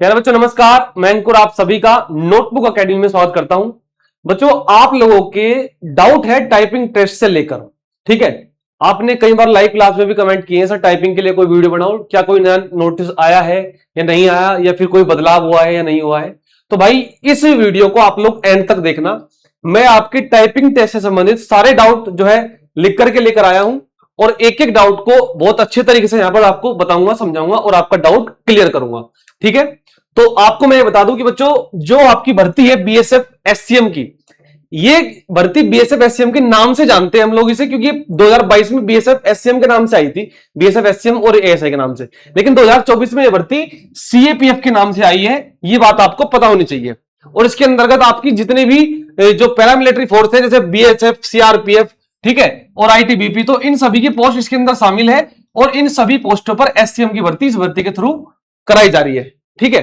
प्यारे बच्चों नमस्कार, मैं अंकुर आप सभी का नोटबुक एकेडमी में स्वागत करता हूं। बच्चों आप लोगों के डाउट है टाइपिंग टेस्ट से लेकर, ठीक है। आपने कई बार लाइव क्लास में भी कमेंट किए हैं, सर टाइपिंग के लिए कोई वीडियो बनाओ, क्या कोई नया नोटिस आया है या नहीं आया, या फिर कोई बदलाव हुआ है या नहीं हुआ है। तो भाई इस वीडियो को आप लोग एंड तक देखना। मैं आपके टाइपिंग टेस्ट से संबंधित सारे डाउट जो है लिख करके लेकर आया हूं और एक एक डाउट को बहुत अच्छे तरीके से यहां पर आपको बताऊंगा, समझाऊंगा और आपका डाउट क्लियर करूंगा, ठीक है। तो आपको मैं बता दूं कि बच्चों जो आपकी भर्ती है बीएसएफ एससीएम की, ये भर्ती बीएसएफ एससीएम के नाम से जानते हैं हम लोग इसे, क्योंकि 2022 में बीएसएफ एससीएम के नाम से आई थी, बीएसएफ एससीएम और एएसआई के नाम से। लेकिन 2024 में ये भर्ती सीएपीएफ के नाम से आई है, ये बात आपको पता होनी चाहिए। और इसके अंतर्गत आपकी जितने भी जो पैरामिलिट्री फोर्स है, जैसे बीएसएफ, सीआरपीएफ, ठीक है, और आईटीबीपी, तो इन सभी की पोस्ट इसके अंदर शामिल है और इन सभी पोस्टों पर एससीएम की भर्ती इस भर्ती के थ्रू कराई जा रही है, ठीक है।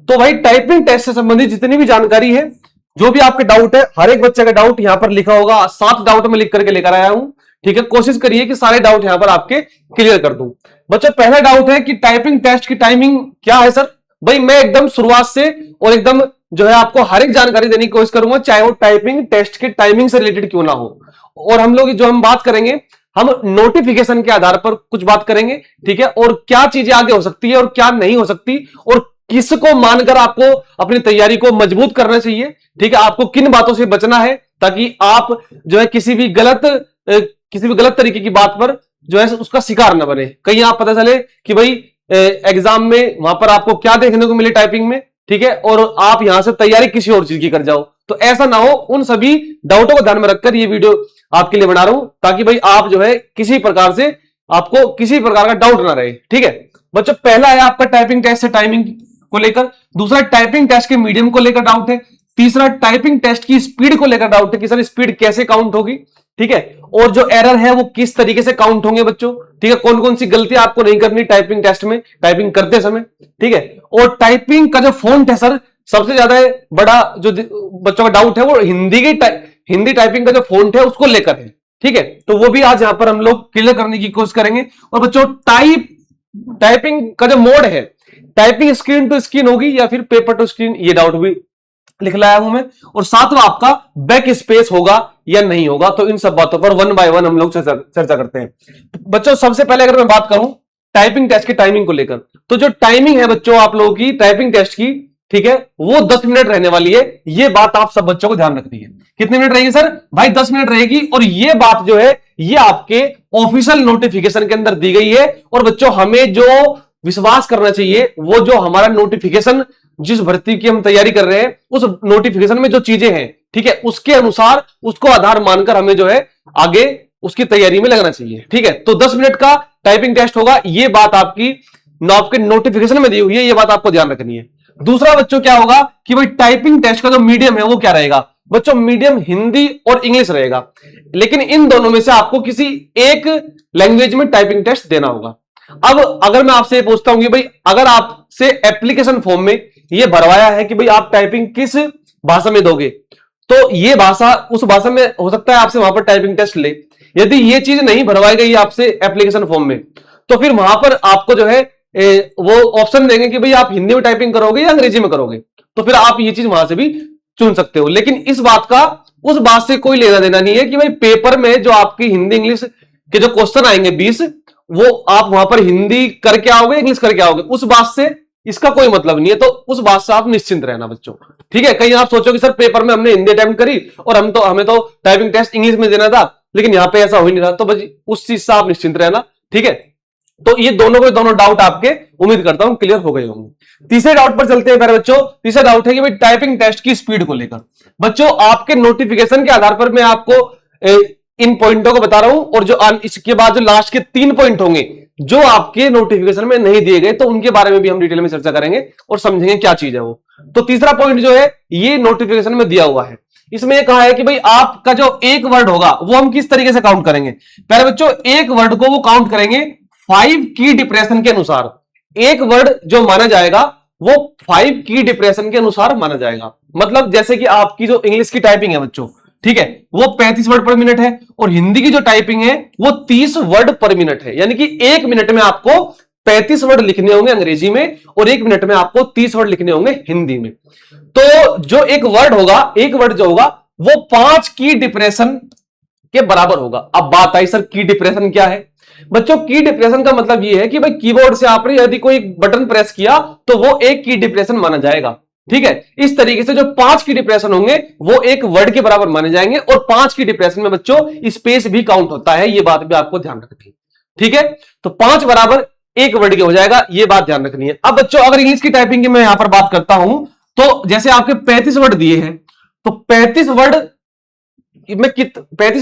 तो भाई टाइपिंग टेस्ट से संबंधित जितनी भी जानकारी है, जो भी आपके डाउट है, हर एक बच्चे का डाउट यहां पर लिखा होगा। 7 डाउट में लिख करके लेकर आया हूं, ठीक है। कोशिश करिए कि सारे डाउट यहां पर आपके क्लियर कर दूं। बच्चों पहला डाउट है कि टाइपिंग टेस्ट की टाइमिंग क्या है सर। भाई मैं एकदम शुरुआत से और एकदम जो है आपको हर एक जानकारी देने की कोशिश करूंगा, चाहे वो टाइपिंग टेस्ट की टाइमिंग से रिलेटेड क्यों ना हो। और हम लोग जो हम बात करेंगे, हम नोटिफिकेशन के आधार पर कुछ बात करेंगे, ठीक है, और क्या चीजें आगे हो सकती है और क्या नहीं हो सकती, और किसको मानकर आपको अपनी तैयारी को मजबूत करना चाहिए, ठीक है। आपको किन बातों से बचना है ताकि आप जो है किसी भी गलत तरीके की बात पर जो है उसका शिकार न बने। कहीं आप पता चले कि भाई एग्जाम में वहां पर आपको क्या देखने को मिले टाइपिंग में, ठीक है, और आप यहां से तैयारी किसी और चीज की कर जाओ, तो ऐसा ना हो। उन सभी डाउटों को ध्यान में रखकर ये वीडियो आपके लिए बना रहा हूं, ताकि भाई आप जो है किसी प्रकार से आपको किसी प्रकार का डाउट ना रहे, ठीक है। बच्चों पहला है आपका टाइपिंग टेस्ट से टाइमिंग को लेकर, दूसरा टाइपिंग टेस्ट के मीडियम को लेकर डाउट है, तीसरा टाइपिंग टेस्ट की स्पीड को लेकर डाउट है कि सर स्पीड कैसे काउंट होगी, ठीक है, और जो एरर है वो किस तरीके से काउंट होंगे बच्चों, ठीक है, कौन कौन सी गलतियां आपको नहीं करनी टाइपिंग टेस्ट में, टाइपिंग करते समय, ठीक है। और टाइपिंग का जो फॉन्ट है सर, सबसे ज्यादा बड़ा जो बच्चों का डाउट है वो हिंदी टाइपिंग का जो फॉन्ट है उसको लेकर है, ठीक है। तो वो भी आज यहां पर हम लोग क्लियर करने की कोशिश करेंगे। और बच्चों टाइपिंग का जो मोड है, टाइपिंग स्क्रीन टू स्क्रीन होगी या फिर पेपर टू स्क्रीन, ये डाउट भी लिख लाया हूं मैं। और सातवां आपका बैक स्पेस होगा या नहीं होगा। तो इन सब बातों पर 1 बाय 1 हम लोग चर्चा करते हैं। बच्चों सबसे पहले अगर मैं बात करूं टाइपिंग टेस्ट की टाइमिंग को लेकर, तो जो टाइमिंग है बच्चों आप लोगों की टाइपिंग टेस्ट की, ठीक है, वो 10 मिनट रहने वाली है। ये बात आप सब बच्चों को ध्यान रखनी है। कितने मिनट रहेगी सर? भाई 10 मिनट रहेगी। और ये बात जो है ये आपके ऑफिशियल नोटिफिकेशन के अंदर दी गई है। और बच्चों हमें जो विश्वास करना चाहिए, वो जो हमारा नोटिफिकेशन, जिस भर्ती की हम तैयारी कर रहे हैं, उस नोटिफिकेशन में जो चीजें हैं, ठीक है, उसके अनुसार उसको आधार मानकर हमें जो है आगे उसकी तैयारी में लगना चाहिए, ठीक है। तो 10 मिनट का टाइपिंग टेस्ट होगा, ये बात आपकी आपके नोटिफिकेशन में दी हुई है, ये बात आपको ध्यान रखनी है। दूसरा बच्चों क्या होगा कि भाई टाइपिंग टेस्ट का जो मीडियम है वो क्या रहेगा बच्चों? मीडियम हिंदी और इंग्लिश रहेगा। लेकिन इन दोनों में से आपको किसी एक लैंग्वेज में टाइपिंग टेस्ट देना होगा। अब अगर मैं आपसे पूछता हूं कि भाई अगर आपसे एप्लीकेशन फॉर्म में ये भरवाया है कि भाई आप टाइपिंग किस भाषा में दोगे, तो ये भाषा उस भाषा में हो सकता है आपसे वहां पर टाइपिंग टेस्ट ले। यदि ये चीज नहीं भरवाई गई आपसे एप्लीकेशन फॉर्म में, तो फिर वहां पर आपको जो है वो ऑप्शन देंगे कि भाई आप हिंदी में टाइपिंग करोगे या अंग्रेजी में करोगे, तो फिर आप ये चीज वहां से भी चुन सकते हो। लेकिन इस बात का उस बात से कोई लेना देना नहीं है कि भाई पेपर में जो आपकी हिंदी इंग्लिश के जो क्वेश्चन आएंगे 20, वो आप वहां पर हिंदी करके आओगे इंग्लिश करके आओगे, उस बात से इसका कोई मतलब नहीं है। तो उस बात से आप निश्चिंत रहना बच्चों, ठीक है। कहीं आप सोचो कि सर पेपर में हमने हिंदी अटेम्प्ट करी और हमें तो टाइपिंग टेस्ट इंग्लिश में देना था, लेकिन यहां पे ऐसा हो ही नहीं रहा, तो बस उस चीज से आप निश्चिंत रहना, ठीक है। तो ये दोनों डाउट आपके उम्मीद करता हूं क्लियर हो गए होंगे। तीसरे डाउट पर चलते हैं मेरे बच्चों। तीसरा डाउट है कि भाई टाइपिंग टेस्ट की स्पीड को लेकर। बच्चों आपके नोटिफिकेशन के आधार पर मैं आपको इन पॉइंटों को बता रहा हूं, और जो इसके बाद जो लास्ट के 3 पॉइंट होंगे जो आपके नोटिफिकेशन में नहीं दिए गए, तो उनके बारे में भी हम डिटेल में चर्चा करेंगे और समझेंगे क्या चीज है वो। तो तीसरा पॉइंट जो है ये नोटिफिकेशन में दिया हुआ है, इसमें यह कहा है कि भाई आपका जो एक वर्ड होगा वो हम किस तरीके से काउंट करेंगे। पहले बच्चों एक वर्ड को वो काउंट करेंगे 5 की डिप्रेशन के अनुसार। एक वर्ड जो माना जाएगा वो 5 की डिप्रेशन के अनुसार माना जाएगा। मतलब जैसे कि आपकी जो इंग्लिश की टाइपिंग है बच्चों, ठीक है, वो 35 वर्ड पर मिनट है, और हिंदी की जो टाइपिंग है वो 30 वर्ड पर मिनट है। यानी कि 1 मिनट में आपको 35 वर्ड लिखने होंगे अंग्रेजी में और 1 मिनट में आपको 30 वर्ड लिखने होंगे हिंदी में। तो जो एक वर्ड जो होगा वो 5 की डिप्रेशन के बराबर होगा। अब बात आई सर की डिप्रेशन क्या है? बच्चों की डिप्रेशन का मतलब ये है कि भाई कीबोर्ड से आपने यदि कोई बटन प्रेस किया तो वो एक की डिप्रेशन माना जाएगा। ठीक है, इस तरीके से जो 5 की डिप्रेशन होंगे वो एक वर्ड के बराबर माने जाएंगे और 5 की डिप्रेशन में बच्चों स्पेस भी काउंट होता है, ये बात भी आपको ध्यान रखनी है। ठीक है, तो 5 बराबर एक वर्ड के हो जाएगा, ये बात ध्यान रखनी है। अब बच्चों अगर इंग्लिश की टाइपिंग की मैं यहां पर बात करता हूं तो जैसे आपके 35 वर्ड दिए हैं तो 35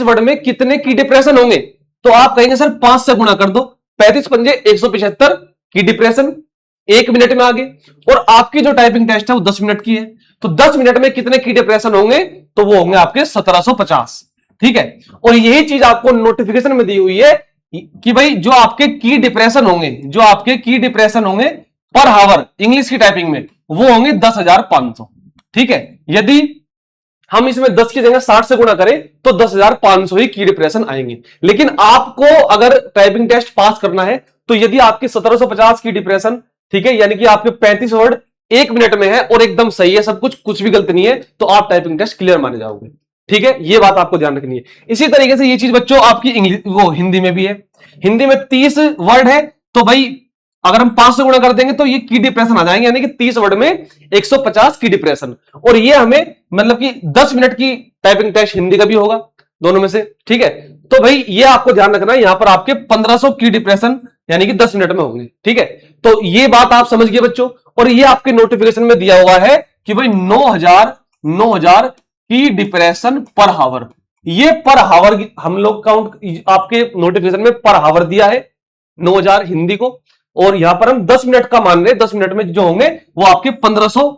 वर्ड में कितने की डिप्रेशन होंगे? तो आप कहेंगे सर 5 से गुणा कर दो, 35 पंजे 175 की डिप्रेशन 1 मिनट में आगे। और आपकी जो टाइपिंग टेस्ट है वो 10 मिनट की है, तो 10 मिनट में कितने की डिप्रेशन होंगे? तो वो होंगे आपके 1750। ठीक है, और यही चीज आपको नोटिफिकेशन में दी हुई है कि भाई जो आपके की डिप्रेशन होंगे पर हावर इंग्लिश की टाइपिंग में वो होंगे 10,500। ठीक है, यदि हम इसमें 10 की जगह 60 से गुणा करें तो 10,500 ही की डिप्रेशन आएंगे। लेकिन आपको अगर टाइपिंग टेस्ट पास करना है तो यदि आपकी 1750 की डिप्रेशन, ठीक है, यानी कि आपके 35 वर्ड 1 मिनट में है और एकदम सही है सब कुछ भी गलत नहीं है, तो आप टाइपिंग टेस्ट क्लियर माने जाओगे। ठीक है, ये बात आपको ध्यान रखनी है। इसी तरीके से ये चीज बच्चों आपकी इंग्लिश हिंदी में भी है। हिंदी में 30 वर्ड है तो भाई अगर हम 5 से गुणा कर देंगे तो ये की डिप्रेशन आ जाएंगे, यानी कि 30 वर्ड में 150 की डिप्रेशन। और ये हमें मतलब कि 10 मिनट की टाइपिंग टेस्ट हिंदी का भी होगा, दोनों में से। ठीक है, तो भाई ये आपको ध्यान रखना है, यहां पर आपके 1500 की डिप्रेशन यानी कि 10 मिनट में होंगे। ठीक है, तो ये बात आप समझ गए बच्चों। और ये आपके नोटिफिकेशन में दिया हुआ है कि भाई 9000 की डिप्रेशन पर हावर। ये पर हावर हम लोग काउंट आपके नोटिफिकेशन में पर हावर दिया है 9000 हिंदी को, और यहां पर हम 10 मिनट का मान रहे हैं। 10 मिनट में जो होंगे वो आपके 1500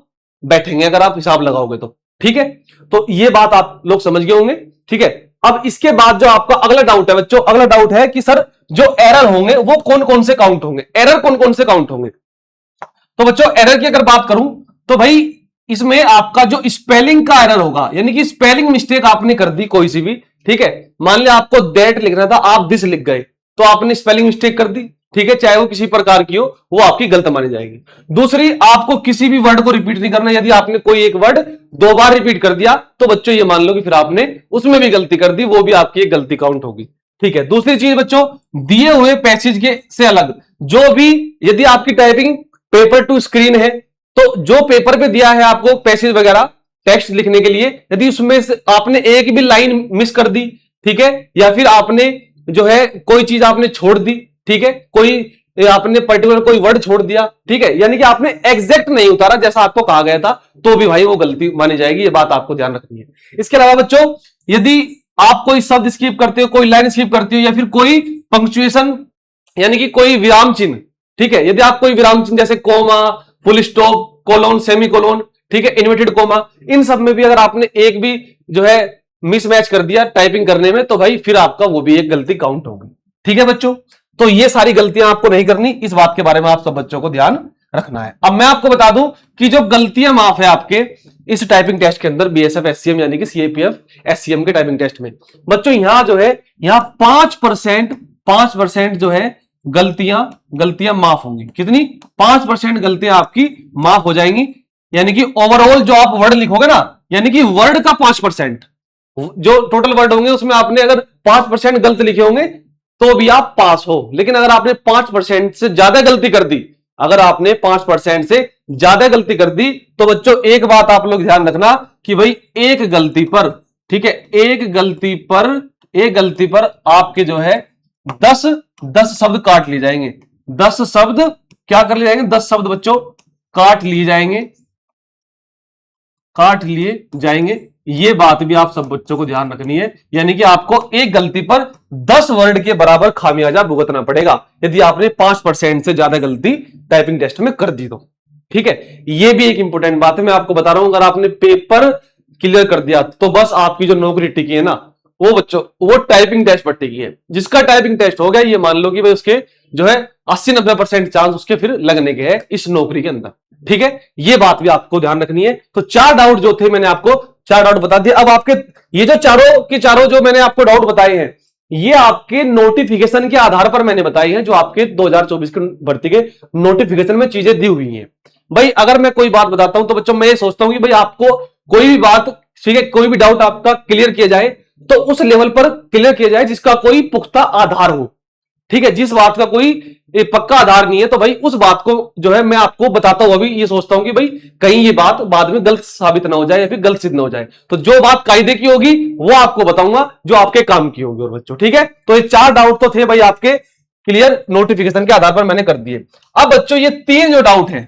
बैठेंगे अगर आप हिसाब लगाओगे तो। ठीक है, तो ये बात आप लोग समझ गए होंगे। ठीक है, अब इसके बाद जो आपका अगला डाउट है बच्चों, अगला डाउट है कि सर जो एरर होंगे वो कौन कौन से काउंट होंगे? एरर कौन कौन से काउंट होंगे? तो बच्चों एरर की अगर बात करूं तो भाई इसमें आपका जो स्पेलिंग का एरर होगा, यानी कि स्पेलिंग मिस्टेक आपने कर दी कोई सी भी। ठीक है, मान लिया आपको दैट लिखना था, आप दिस लिख गए, तो आपने स्पेलिंग मिस्टेक कर दी। ठीक है, चाहे वो किसी प्रकार की हो, वो आपकी गलत मानी जाएगी। दूसरी, आपको किसी भी वर्ड को रिपीट नहीं करना। यदि आपने कोई एक वर्ड 2 बार रिपीट कर दिया तो बच्चों ये मान लो कि फिर आपने उसमें भी गलती कर दी, वो भी आपकी एक गलती काउंट होगी। ठीक है, दूसरी चीज बच्चों, दिए हुए पैसेज के से अलग जो भी, यदि आपकी टाइपिंग पेपर टू स्क्रीन है तो जो पेपर पे दिया है आपको पैसेज वगैरह टेक्स्ट लिखने के लिए, यदि उसमें से आपने एक भी लाइन मिस कर दी, ठीक है, या फिर आपने जो है कोई चीज आपने छोड़ दी, ठीक है, कोई आपने पर्टिकुलर कोई वर्ड छोड़ दिया, ठीक है, यानी कि आपने एग्जैक्ट नहीं उतारा जैसा आपको कहा गया था, तो भी भाई वो गलती मानी जाएगी। ये बात आपको ध्यान रखनी है। इसके अलावा बच्चों, यदि आप कोई शब्द स्किप करते हो, कोई लाइन स्किप करते हो, या फिर कोई पंक्चुएशन यानी कि कोई विराम चिन्ह, ठीक है, यदि आप कोई विराम चिन्ह जैसे comma, full stop, colon, semicolon, ठीक है, इन्वर्टेड कोमा, इन सब में भी अगर आपने एक भी जो है मिसमैच कर दिया टाइपिंग करने में, तो भाई फिर आपका वो भी एक गलती काउंट होगी। ठीक है बच्चों, तो ये सारी गलतियां आपको नहीं करनी, इस बात के बारे में आप सब बच्चों को ध्यान रखना है। अब मैं आपको बता दूं कि जो गलतियां माफ है आपके इस टाइपिंग टेस्ट के अंदर, बीएसएफ एससीएम यानी कि सीएपीएफ एससीएम के टाइपिंग टेस्ट में, बच्चों यहां जो है यहां 5% जो है गलतियां माफ होंगी। कितनी? 5% गलतियां आपकी माफ हो जाएंगी, यानी कि ओवरऑल जो आप वर्ड लिखोगे ना, यानी कि वर्ड का 5%, जो टोटल वर्ड होंगे उसमें आपने अगर 5% गलत लिखे होंगे तो भी आप पास हो। लेकिन अगर आपने 5% से ज्यादा गलती कर दी, अगर आपने 5% से ज्यादा गलती कर दी, तो बच्चों एक बात आप लोग ध्यान रखना कि भाई एक गलती पर, ठीक है, एक गलती पर आपके जो है 10 शब्द काट लिए जाएंगे। 10 शब्द क्या कर लिए जाएंगे? 10 शब्द बच्चों काट लिए जाएंगे। ये बात भी आप सब बच्चों को ध्यान रखनी है, यानी कि आपको एक गलती पर 10 वर्ड के बराबर खामियाजा भुगतना पड़ेगा यदि आपने 5% से ज्यादा गलती टाइपिंग टेस्ट में कर दी तो। ठीक है, ये भी एक इंपॉर्टेंट बात है, मैं आपको बता रहा हूं। अगर आपने पेपर क्लियर कर दिया तो बस आपकी जो नौकरी टिकी है ना, वो बच्चों वो टाइपिंग टेस्ट पर टिकी है। जिसका टाइपिंग टेस्ट हो गया, ये मान लो कि भाई उसके जो है 80-90% चांस उसके फिर लगने के हैं इस नौकरी के अंदर। ठीक है, ये बात भी आपको ध्यान रखनी है। तो 4 डाउट जो थे मैंने आपको 4 डाउट बता दिए। अब आपके ये जो चारों के चारों जो मैंने आपको डाउट बताए हैं, ये आपके नोटिफिकेशन के आधार पर मैंने बताई है, जो आपके 2024 के भर्ती के नोटिफिकेशन में चीजें दी हुई हैं। भाई अगर मैं कोई बात बताता हूं तो बच्चों मैं ये सोचता हूं कि भाई आपको कोई भी बात, ठीक है, कोई भी डाउट आपका क्लियर किया जाए तो उस लेवल पर क्लियर किया जाए जिसका कोई पुख्ता आधार हो, ठीक है। जिस बात का कोई पक्का आधार नहीं है तो भाई उस बात को जो है मैं आपको बताता हूं, अभी ये सोचता हूं कि भाई कहीं ये बात बाद में गलत साबित ना हो जाए या फिर गलत सिद्ध ना हो जाए, तो जो बात कायदे की होगी वो आपको बताऊंगा जो आपके काम की होगी। और बच्चों ठीक है, तो ये 4 डाउट तो थे भाई आपके, क्लियर नोटिफिकेशन के आधार पर मैंने कर दिए। अब बच्चों ये 3 जो डाउट है,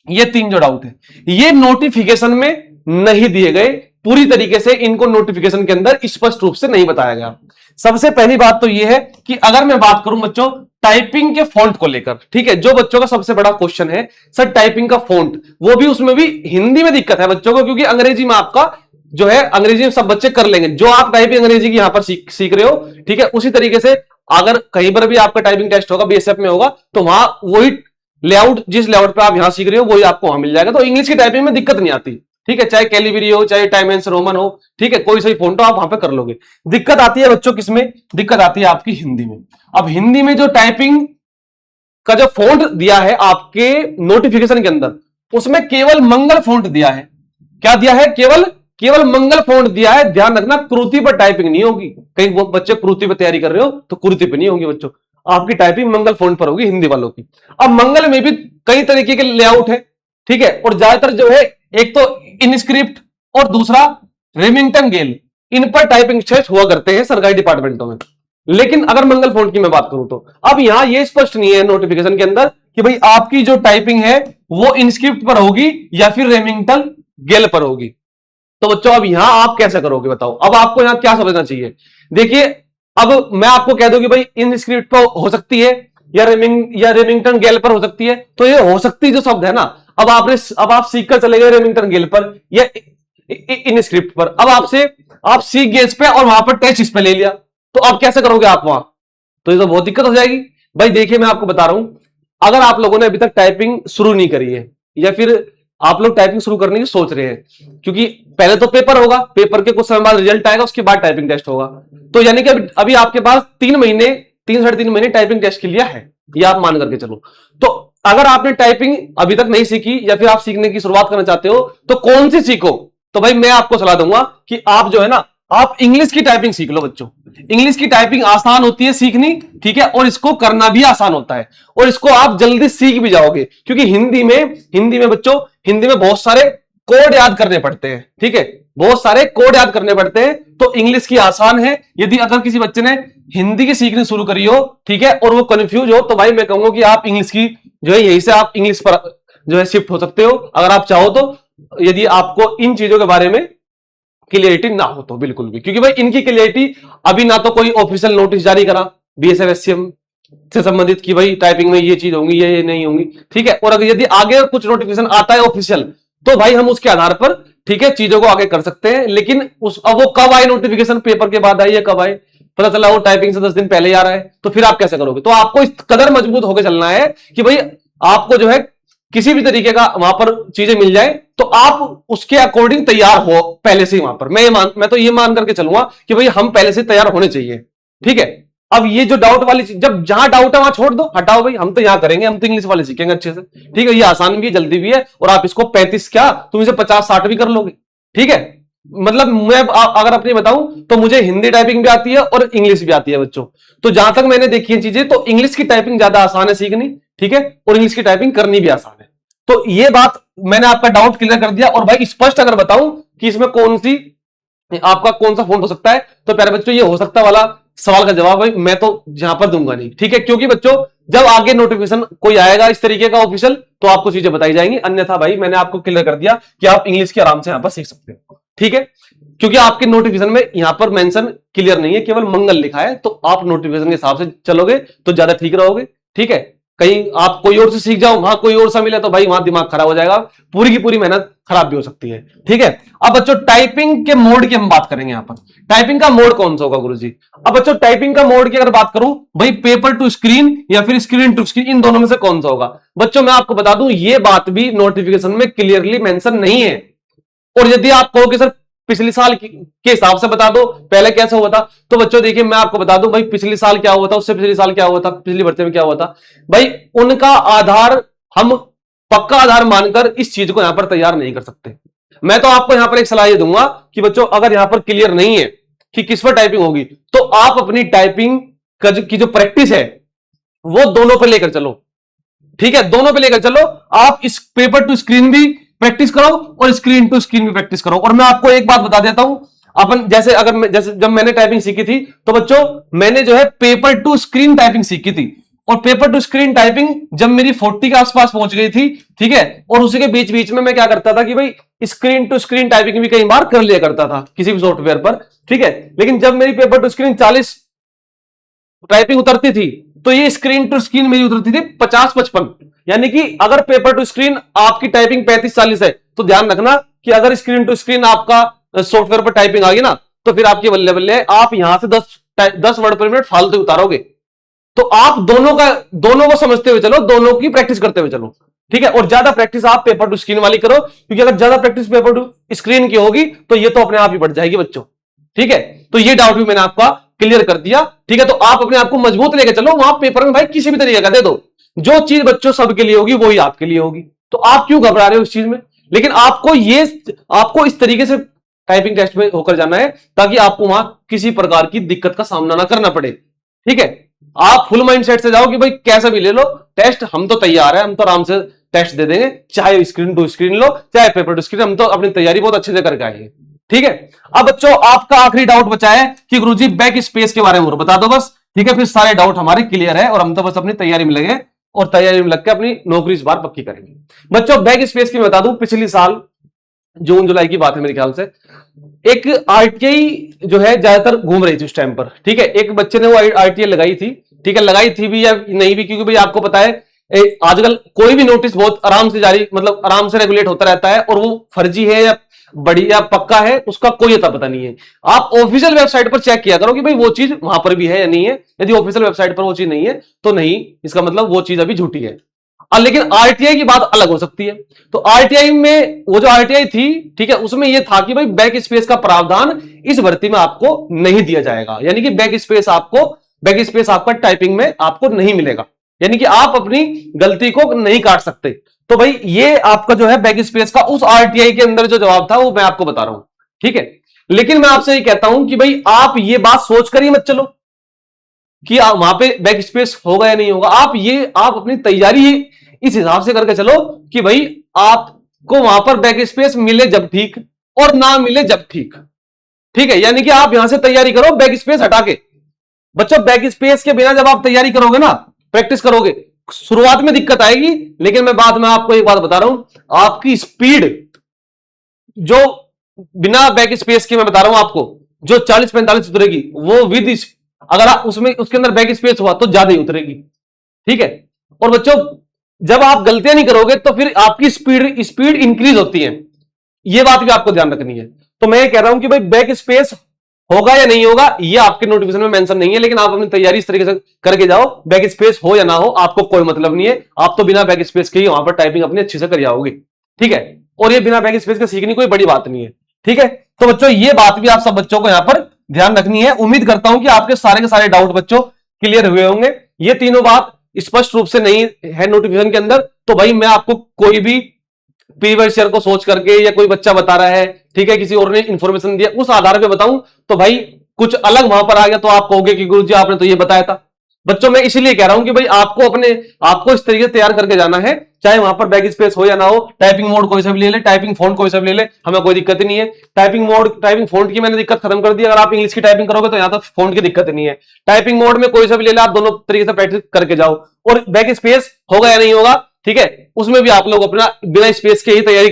ये 3 जो डाउट है ये नोटिफिकेशन में नहीं दिए गए, पूरी तरीके से इनको नोटिफिकेशन के अंदर स्पष्ट रूप से नहीं बताया गया। सबसे पहली बात तो यह है कि अगर मैं बात करूं बच्चों टाइपिंग के फॉन्ट को लेकर, ठीक है, जो बच्चों का सबसे बड़ा क्वेश्चन है सर टाइपिंग का फॉन्ट, वो भी उसमें भी हिंदी में दिक्कत है बच्चों को, क्योंकि अंग्रेजी में आपका जो है अंग्रेजी में सब बच्चे कर लेंगे, जो आप टाइपिंग अंग्रेजी की यहां पर सीख रहे हो, ठीक है, उसी तरीके से अगर कहीं पर भी आपका टाइपिंग टेस्ट होगा बीएसएफ में होगा तो वहां वही लेआउट, जिस लेआउट पे आप यहां सीख रहे हो वही आपको वहां मिल जाएगा। तो इंग्लिश की टाइपिंग में दिक्कत नहीं आती, ठीक है, चाहे कैलिबरी हो चाहे टाइमेंस रोमन हो, ठीक है, कोई सही फॉन्ट हो आप वहां पे कर लोगे। दिक्कत आती है बच्चों किसमें, दिक्कत आती है आपकी हिंदी में। अब हिंदी में जो टाइपिंग का जो फॉन्ट दिया है आपके नोटिफिकेशन के अंदर, उसमें केवल मंगल फॉन्ट दिया है। क्या दिया है? केवल मंगल फॉन्ट दिया है। ध्यान रखना कुरुति पर टाइपिंग नहीं होगी, कहीं वो बच्चे कुरुति पर तैयारी कर रहे हो तो कुरुति पर नहीं होगी बच्चों, आपकी टाइपिंग मंगल फॉन्ट पर होगी हिंदी वालों की। अब मंगल में भी कई तरीके के लेआउट है, ठीक है, और ज्यादातर जो है एक तो इनस्क्रिप्ट और दूसरा रेमिंगटन गेल, इन पर टाइपिंग टेस्ट हुआ करते हैं सरकारी डिपार्टमेंटों में। लेकिन अगर मंगल फॉन्ट की मैं बात करूं तो अब यहां यह स्पष्ट नहीं है नोटिफिकेशन के अंदर कि भाई आपकी जो टाइपिंग है वो इनस्क्रिप्ट पर होगी या फिर रेमिंगटन गेल पर होगी। तो बच्चों अब यहां आप कैसे करोगे बताओ, अब आपको यहां क्या समझना चाहिए। देखिए अब मैं आपको कह दूं कि भाई इनस्क्रिप्ट पर हो सकती है या रेमिंगटन गेल पर हो सकती है, तो ये हो सकती जो शब्द है ना, अब आप सीख कर चले गए रेमिंगटन गेल पर या इनस्क्रिप्ट पर, अब आप सीख गए इस पे और वहां पर टेस्ट इस पे ले लिया, तो अब कैसे करोगे आप वहां, तो ये तो बहुत दिक्कत हो जाएगी। भाई देखिए मैं आपको बता रहा हूं, अगर आप लोगों ने अभी तक टाइपिंग शुरू नहीं करी है या फिर आप लोग टाइपिंग शुरू करने की सोच रहे हैं, क्योंकि पहले तो पेपर होगा, पेपर के कुछ समय बाद रिजल्ट आएगा, उसके बाद टाइपिंग टेस्ट होगा, तो यानी कि अभी आपके पास 3 साढ़े 3 महीने टाइपिंग टेस्ट के लिए है, ये आप मान करके चलो। तो अगर आपने टाइपिंग अभी तक नहीं सीखी या फिर आप सीखने की शुरुआत करना चाहते हो तो कौन सी सीखो, तो भाई मैं आपको सलाह दूंगा कि आप जो है ना आप इंग्लिश की टाइपिंग सीख लो बच्चों। इंग्लिश की टाइपिंग आसान होती है सीखनी, ठीक है, और इसको करना भी आसान होता है और इसको आप जल्दी सीख भी जाओगे, क्योंकि हिंदी में बच्चों हिंदी में बहुत सारे कोड याद करने पड़ते हैं, ठीक है, बहुत सारे कोड याद करने पड़ते हैं। तो इंग्लिश की आसान है, यदि अगर किसी बच्चे ने हिंदी की सीखनी शुरू करी हो, ठीक है, और वो कंफ्यूज हो, तो भाई मैं कहूंगा कि आप इंग्लिश की जो है यहीं से आप इंग्लिश पर जो है शिफ्ट हो सकते हो अगर आप चाहो तो, यदि आपको इन चीजों के बारे में क्लियरिटी ना हो तो बिल्कुल भी, क्योंकि भाई इनकी क्लियरिटी अभी ना तो कोई ऑफिशियल नोटिस जारी करा बीएसएफ एससीएम से संबंधित कि भाई टाइपिंग में ये चीज होंगी ये नहीं होंगी, ठीक है, और अगर यदि आगे कुछ नोटिफिकेशन आता है ऑफिशियल तो भाई हम उसके आधार पर, ठीक है, चीजों को आगे कर सकते हैं। लेकिन अब वो कब आए नोटिफिकेशन, पेपर के बाद आई है कब आए, पता चला वो टाइपिंग से 10 दिन पहले ही आ रहा है, तो फिर आप कैसे करोगे। तो आपको इस कदर मजबूत होकर चलना है कि भाई आपको जो है किसी भी तरीके का वहां पर चीजें मिल जाए तो आप उसके अकॉर्डिंग तैयार हो पहले से ही वहां पर। मैं तो ये मान करके चलूंगा कि भाई हम पहले से तैयार होने चाहिए, ठीक है। अब ये जो डाउट वाली चीज, जब जहां डाउट है वहां छोड़ दो, हटाओ भाई, हम तो यहां करेंगे, हम तो इंग्लिश वाले सीखेंगे अच्छे से, ठीक है, ये आसान भी है जल्दी भी है और आप इसको 35 क्या तुम इसे 50-60 भी कर लोगे, ठीक है। मतलब मैं अगर अपनी बताऊं तो मुझे हिंदी टाइपिंग भी आती है और इंग्लिश भी आती है बच्चों, तो जहां तक मैंने देखी है चीजें तो इंग्लिश की टाइपिंग ज्यादा आसान है सीखनी, ठीक है, और इंग्लिश की टाइपिंग करनी भी आसान है। तो ये बात मैंने आपका डाउट क्लियर कर दिया। और भाई स्पष्ट अगर बताऊं कि इसमें आपका कौन सा फॉन्ट हो सकता है, तो प्यारे बच्चों ये हो सकता वाला सवाल का जवाब भाई मैं तो यहां पर दूंगा नहीं, ठीक है, क्योंकि बच्चों जब आगे नोटिफिकेशन कोई आएगा इस तरीके का ऑफिशियल तो आपको चीजें बताई जाएंगी, अन्यथा भाई मैंने आपको क्लियर कर दिया कि आप इंग्लिश के आराम से यहां पर सीख सकते हो, ठीक है, क्योंकि आपके नोटिफिकेशन में यहां पर मेंशन क्लियर नहीं है, केवल मंगल लिखा है, तो आप नोटिफिकेशन के हिसाब से चलोगे तो ज्यादा ठीक रहोगे, ठीक है। कहीं आप कोई और से सीख जाओ वहां कोई और सा मिले तो भाई वहां दिमाग खराब हो जाएगा, पूरी की पूरी मेहनत खराब भी हो सकती है, ठीक है। अब बच्चों टाइपिंग के मोड की हम बात करेंगे यहां पर, टाइपिंग का मोड कौन सा होगा गुरुजी। अब बच्चों टाइपिंग का मोड की अगर बात करूं भाई पेपर टू स्क्रीन या फिर स्क्रीन टू स्क्रीन, इन दोनों में से कौन सा होगा। बच्चों मैं आपको बता दूं ये बात भी नोटिफिकेशन में क्लियरली मेंशन नहीं है, और यदि आप कहो कि सर पिछले साल के हिसाब से बता दो पहले कैसा हुआ था। तो बच्चों देखिए मैं आपको बता दूं भाई पिछले साल क्या हुआ था, उससे पिछले साल क्या हुआ था, पिछली भर्ती में क्या हुआ था। भाई उनका आधार हम पक्का आधार मानकर इस चीज को यहां पर तैयार नहीं कर सकते। मैं तो आपको यहां पर एक सलाह दूंगा कि बच्चों अगर यहां पर क्लियर नहीं है कि किस पर टाइपिंग होगी तो आप अपनी टाइपिंग की जो प्रैक्टिस है वो दोनों पर लेकर चलो। ठीक है, दोनों पे लेकर चलो। आप इस पेपर टू स्क्रीन भी प्रैक्टिस करो और स्क्रीन टू स्क्रीन भी प्रैक्टिस करो। और मैं आपको एक बात बता देता हूं, अपन जैसे जैसे जब मैंने टाइपिंग सीखी थी तो बच्चों मैंने जो है पेपर टू स्क्रीन टाइपिंग सीखी थी। और पेपर टू स्क्रीन टाइपिंग जब मेरी 40 के आसपास पहुंच गई थी, ठीक है, और उसी के बीच बीच में मैं क्या करता था कि भाई स्क्रीन टू स्क्रीन टाइपिंग भी कई बार कर लिया करता था किसी भी सॉफ्टवेयर पर। ठीक है, लेकिन जब मेरी पेपर टू स्क्रीन 40 टाइपिंग उतरती थी तो ये स्क्रीन टू स्क्रीन मेरी उतरती थी 50-55। यानी कि अगर पेपर टू स्क्रीन आपकी टाइपिंग 35-40 है तो ध्यान रखना कि अगर स्क्रीन टू स्क्रीन आपका सॉफ्टवेयर पर टाइपिंग आ गई ना तो फिर आपकी बल्ले बल्ले आप यहां से 10 वर्ड पर मिनट फालतू उतारोगे। तो आप दोनों को समझते हुए चलो, दोनों की प्रैक्टिस करते हुए चलो। ठीक है, और ज्यादा प्रैक्टिस आप पेपर टू स्क्रीन वाली करो, क्योंकि अगर ज्यादा प्रैक्टिस पेपर टू स्क्रीन की होगी तो ये तो अपने आप ही बढ़ जाएगी बच्चों। ठीक है, तो ये डाउट भी मैंने आपका क्लियर कर दिया। ठीक है, तो आप अपने आप को मजबूत लेकर चलो। वहां पेपर में भाई किसी भी तरीके का दे दो, जो चीज बच्चों सबके लिए होगी वही आपके लिए होगी। तो आप क्यों घबरा रहे हो इस चीज में। लेकिन आपको इस तरीके से टाइपिंग टेस्ट में होकर जाना है ताकि आपको वहां किसी प्रकार की दिक्कत का सामना ना करना पड़े। ठीक है, आप फुल माइंड सेट से जाओ कि भाई कैसा भी ले लो टेस्ट, हम तो तैयार है, हम तो आराम से टेस्ट दे देंगे, चाहे स्क्रीन टू स्क्रीन लो चाहे पेपर टू स्क्रीन, हम तो अपनी तैयारी बहुत अच्छे से करके आएंगे। ठीक है, अब बच्चों आपका आखिरी डाउट बचा है कि गुरुजी बैक स्पेस के बारे में बता दो बस। ठीक है, फिर सारे डाउट हमारे क्लियर है और हम तो बस अपनी तैयारी में लगे और तैयारी में लग के अपनी नौकरी इस बार पक्की करेंगे। बच्चों बैक स्पेस की मैं बता दूं, पिछली साल जून जुलाई की बात है मेरे ख्याल से, एक आरटीआई जो है ज्यादातर घूम रही थी उस टाइम पर। ठीक है, एक बच्चे ने वो आरटीआई लगाई थी। ठीक है, लगाई थी भी या नहीं भी, क्योंकि भाई आपको पता है आजकल कोई भी नोटिस बहुत आराम से जारी, मतलब आराम से रेगुलेट होता रहता है, और वो फर्जी है या बढ़िया पक्का है उसका कोई अता पता नहीं है। आप ऑफिशियल वेबसाइट पर चेक किया करो कि भाई वो चीज वहां पर भी है या नहीं है। यदि ऑफिशियल वेबसाइट पर वो चीज नहीं है तो नहीं, इसका मतलब वो चीज अभी झूठी है। लेकिन आरटीआई की बात अलग हो सकती है। तो आरटीआई में वो जो आरटीआई थी, ठीक है, उसमें यह था कि भाई बैक स्पेस का प्रावधान इस भर्ती में आपको नहीं दिया जाएगा। यानी कि बैक स्पेस आपका टाइपिंग में आपको नहीं मिलेगा, यानी कि आप अपनी गलती को नहीं काट सकते। तो भाई ये आपका जो है बैक स्पेस का उस आरटीआई के अंदर जो जवाब था वो मैं आपको बता रहा हूं। ठीक है, लेकिन मैं आपसे ये कहता हूं कि भाई आप ये बात सोचकर ही मत चलो कि वहां पे बैक स्पेस होगा या नहीं होगा। आप अपनी तैयारी इस हिसाब से करके चलो कि भाई आपको वहां पर बैक स्पेस मिले जब ठीक और ना मिले जब ठीक। ठीक है, यानी कि आप यहां से तैयारी करो बैक स्पेस हटा के। बच्चों बैक स्पेस के बिना जब आप तैयारी करोगे ना, प्रैक्टिस करोगे, शुरुआत में दिक्कत आएगी, लेकिन मैं बाद में आपको एक बात बता रहा हूं, आपकी स्पीड जो बिना बैक स्पेस के मैं बता रहा हूं आपको, जो 40-45 उतरेगी वो विद, अगर आप उसमें उसके अंदर बैक स्पेस हुआ तो ज्यादा ही उतरेगी। ठीक है, और बच्चों जब आप गलतियां नहीं करोगे तो फिर आपकी स्पीड इंक्रीज होती है, ये बात भी आपको ध्यान रखनी है। तो मैं ये कह रहा हूं कि भाई बैक स्पेस होगा या नहीं होगा ये आपके नोटिफिकेशन में मेंशन नहीं है, लेकिन आप अपनी तैयारी इस तरीके से करके जाओ, बैक स्पेस हो या ना हो आपको कोई मतलब नहीं है, आप तो बिना बैक स्पेस के ही वहां पर टाइपिंग अपनी अच्छी से कर आओगे। ठीक है, और ये बिना बैक स्पेस के सीखने कोई बड़ी बात नहीं है। ठीक है, तो बच्चों ये बात भी आप सब बच्चों को यहां पर ध्यान रखनी है। उम्मीद करता हूं कि आपके सारे के सारे डाउट बच्चों क्लियर हुए होंगे। ये तीनों बात स्पष्ट रूप से नहीं है नोटिफिकेशन के अंदर, तो भाई मैं आपको कोई भी प्रीवियस ईयर को सोच करके या कोई बच्चा बता रहा है, ठीक है, किसी और ने इंफॉर्मेशन दिया उस आधार पे बताऊं तो भाई कुछ अलग वहां पर आ गया तो आप कहोगे कि गुरुजी आपने तो ये बताया था। बच्चों मैं इसीलिए कह रहा हूं कि भाई आपको इस तरीके से तैयार करके जाना है, चाहे वहां पर बैक स्पेस हो या ना हो। टाइपिंग मोड कोई सा भी ले ले, टाइपिंग फॉन्ट कोई सा भी ले ले, हमें कोई दिक्कत ही नहीं है। टाइपिंग फॉन्ट की मैंने दिक्कत खत्म कर दी, अगर आप इंग्लिश की टाइपिंग करोगे तो यहां तक फॉन्ट की दिक्कत नहीं है। टाइपिंग मोड में कोई सा भी ले ले, आप दोनों तरीके से प्रैक्टिस करके जाओ, और बैक स्पेस होगा या नहीं होगा, ठीक है, उसमें भी आप लोग अपना बिना स्पेस के ही तैयारी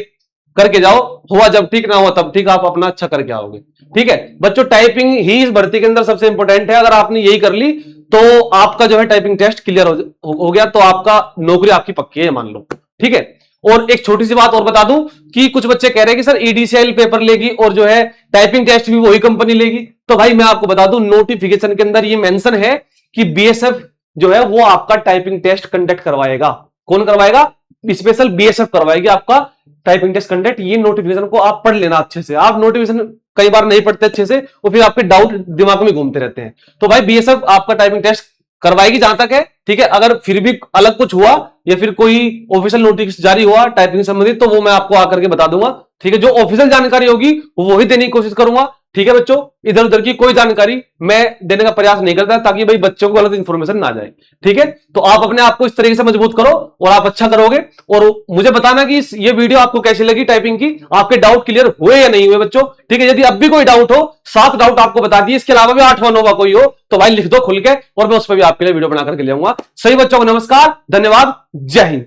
करके जाओ, हुआ जब ठीक ना हुआ तब ठीक, आप अपना अच्छा करके आओगे। ठीक है बच्चों, टाइपिंग ही इस भर्ती के अंदर सबसे इंपॉर्टेंट है। अगर आपने यही कर ली तो आपका जो है टाइपिंग टेस्ट क्लियर हो गया, तो आपका नौकरी आपकी पक्की है मान लो। ठीक है, और एक छोटी सी बात और बता दूं कि कुछ बच्चे कह रहे हैं कि सर ईडीसीएल पेपर लेगी और जो है टाइपिंग टेस्ट भी वही कंपनी लेगी। तो भाई मैं आपको बता दूं नोटिफिकेशन के अंदर ये मेंशन है कि बीएसएफ जो है वो आपका टाइपिंग टेस्ट कंडक्ट करवाएगा। कौन करवाएगा? स्पेशल बीएसएफ करवाएगी आपका टाइपिंग टेस्ट कंडक्ट। ये नोटिफिकेशन को आप पढ़ लेना अच्छे से। आप नोटिफिकेशन कई बार नहीं पढ़ते अच्छे से, और फिर आपके डाउट दिमाग में घूमते रहते हैं। तो भाई बीएसएफ आपका टाइपिंग टेस्ट करवाएगी जहां तक है, ठीक है। अगर फिर भी अलग कुछ हुआ या फिर कोई ऑफिशियल नोटिस जारी हुआ टाइपिंग संबंधित, तो वो मैं आपको आकर के बता दूंगा, ठीक है। जो ऑफिशियल जानकारी होगी वो ही देने की कोशिश करूंगा, ठीक है बच्चों। इधर उधर की कोई जानकारी मैं देने का प्रयास नहीं करता, ताकि भाई बच्चों को गलत इंफॉर्मेशन ना जाए, ठीक है। तो आप अपने आप को इस तरीके से मजबूत करो और आप अच्छा करोगे। और मुझे बताना कि ये वीडियो आपको कैसी लगी टाइपिंग की, आपके डाउट क्लियर हुए या नहीं हुए बच्चों, ठीक है। यदि अब भी कोई डाउट हो, 7 डाउट आपको बता दिए, इसके अलावा भी 8वां 9वां कोई हो, तो भाई लिख दो खुल के, और मैं उस पर भी आपके लिए वीडियो बना करके ले आऊंगा। सही बच्चों को नमस्कार, धन्यवाद, जय हिंद।